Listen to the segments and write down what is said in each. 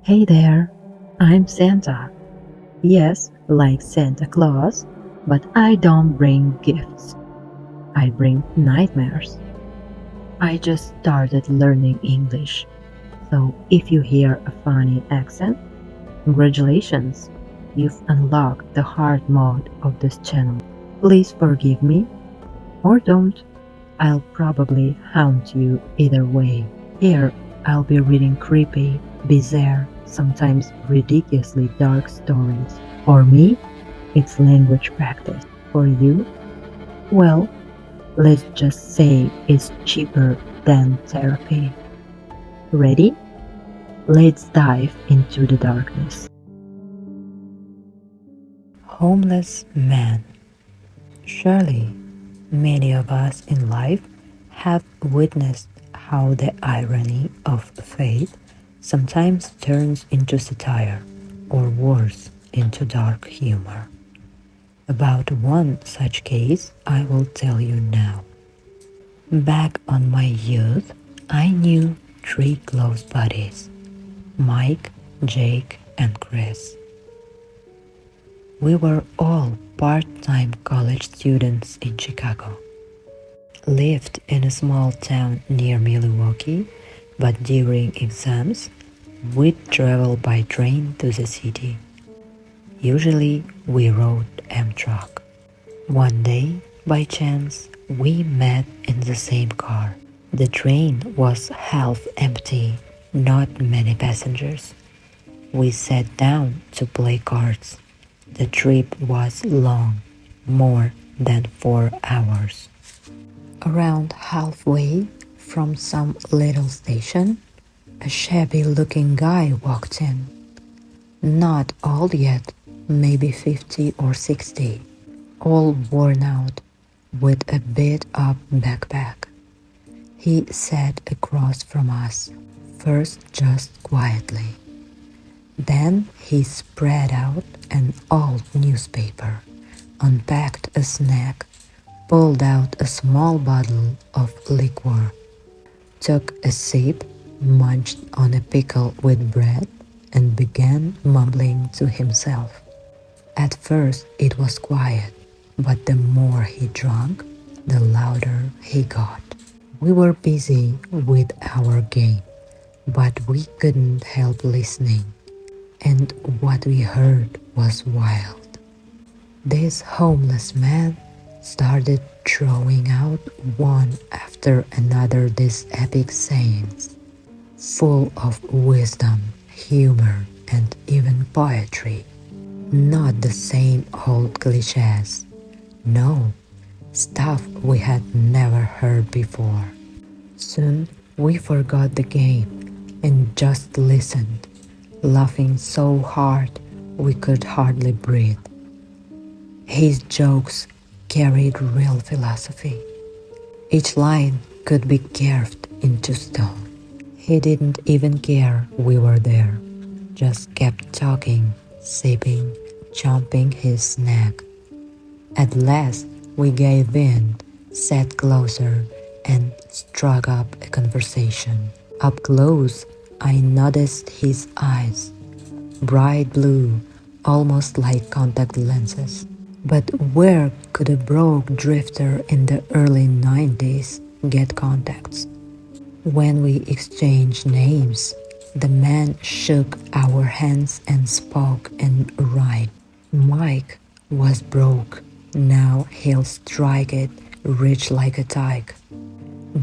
Hey there, I'm Santa. Yes, like Santa Claus, but I don't bring gifts. I bring nightmares. I just started learning English, so if you hear a funny accent, congratulations, you've unlocked the hard mode of this channel. Please forgive me, or don't. I'll probably haunt you either way. Here, I'll be reading creepy, bizarre, sometimes ridiculously dark stories. For me, it's language practice. For you, well, let's just say it's cheaper than therapy. Ready? Let's dive into the darkness. Homeless man. Surely, many of us in life have witnessed how the irony of fate sometimes turns into satire, or worse, into dark humor. About one such case I will tell you now. Back on my youth, I knew three close buddies, Mike, Jake, and Chris. We were all part-time college students in Chicago. Lived in a small town near Milwaukee, but during exams, we'd travel by train to the city. Usually, we rode Amtrak. One day, by chance, we met in the same car. The train was half empty, not many passengers. We sat down to play cards. The trip was long, more than 4 hours. Around halfway from some little station, a shabby-looking guy walked in. Not old yet, maybe 50 or 60, all worn out, with a beat-up backpack. He sat across from us, first just quietly. Then he spread out an old newspaper, unpacked a snack, pulled out a small bottle of liquor, took a sip, munched on a pickle with bread, and began mumbling to himself. At first it was quiet, but the more he drank, the louder he got. We were busy with our game, but we couldn't help listening, and what we heard was wild. This homeless man started throwing out one after another these epic sayings, full of wisdom, humor, and even poetry. Not the same old cliches. No, stuff we had never heard before. Soon we forgot the game and just listened, laughing so hard we could hardly breathe. His jokes carried real philosophy. Each line could be carved into stone. He didn't even care we were there, just kept talking, sipping, chomping his snack. At last, we gave in, sat closer, and struck up a conversation. Up close, I noticed his eyes, bright blue, almost like contact lenses. But where could a broke drifter in the early 90s get contacts? When we exchanged names, the man shook our hands and spoke in rhyme. Mike was broke, now he'll strike it rich like a tyke.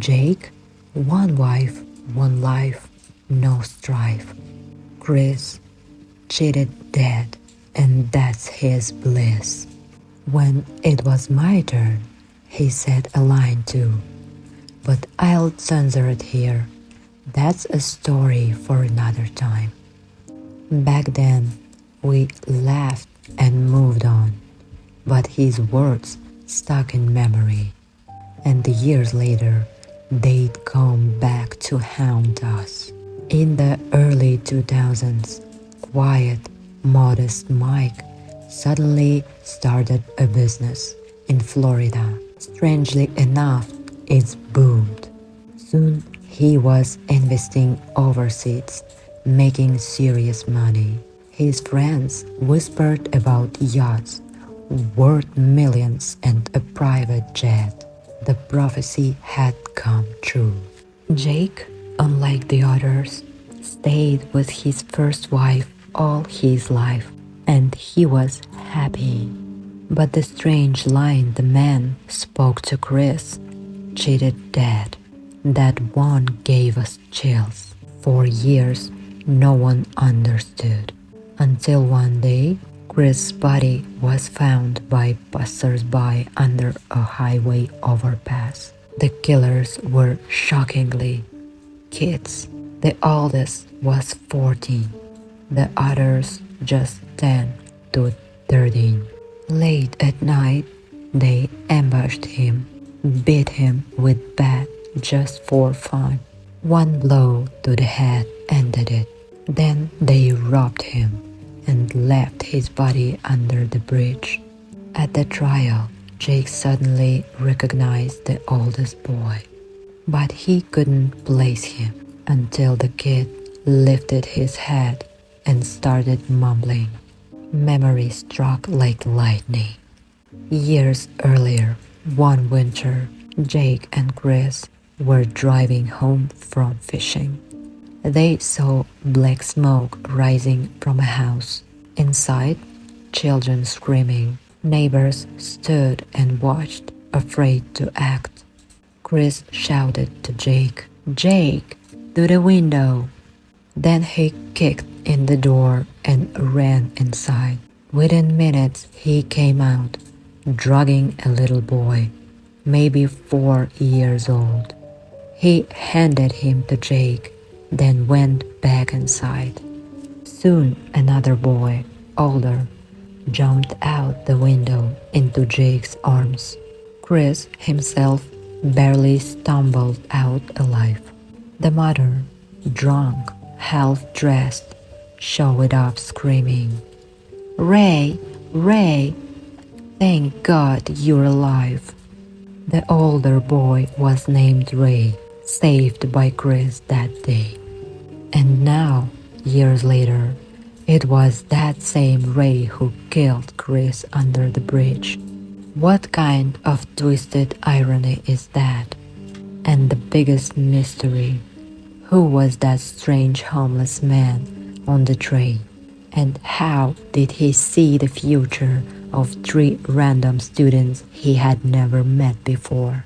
Jake, one wife, one life, no strife. Chris, cheated dead, and that's his bliss. When it was my turn, he said a line too, but I'll censor it here. That's a story for another time. Back then, we laughed and moved on, but his words stuck in memory, and years later, they'd come back to haunt us. In the early 2000s, quiet, modest Mike suddenly started a business in Florida. Strangely enough, it's boomed. Soon he was investing overseas, making serious money. His friends whispered about yachts worth millions and a private jet. The prophecy had come true. Jake, unlike the others, stayed with his first wife all his life, and he was happy. But the strange line the man spoke to Chris, cheated dead, that one gave us chills. For years, no one understood. Until one day, Chris' body was found by passers-by under a highway overpass. The killers were shockingly kids. The oldest was 14, the others just 10 to 13. Late at night, they ambushed him, beat him with bat just for fun. One blow to the head ended it. Then they robbed him and left his body under the bridge. At the trial, Jake suddenly recognized the oldest boy, but he couldn't place him until the kid lifted his head and started mumbling. Memory struck like lightning. Years earlier, one winter, Jake and Chris were driving home from fishing. They saw black smoke rising from a house. Inside, children screaming. Neighbors stood and watched, afraid to act. Chris shouted to Jake, "Jake, to the window!" Then he kicked in the door and ran inside. Within minutes, he came out, dragging a little boy, maybe 4 years old. He handed him to Jake, then went back inside. Soon another boy, older, jumped out the window into Jake's arms. Chris himself barely stumbled out alive. The mother, drunk, half-dressed, showed up screaming, "Ray, Ray, thank God you're alive." The older boy was named Ray, saved by Chris that day. And now, years later, it was that same Ray who killed Chris under the bridge. What kind of twisted irony is that? And the biggest mystery, who was that strange homeless man on the train? And how did he see the future of 3 random students he had never met before?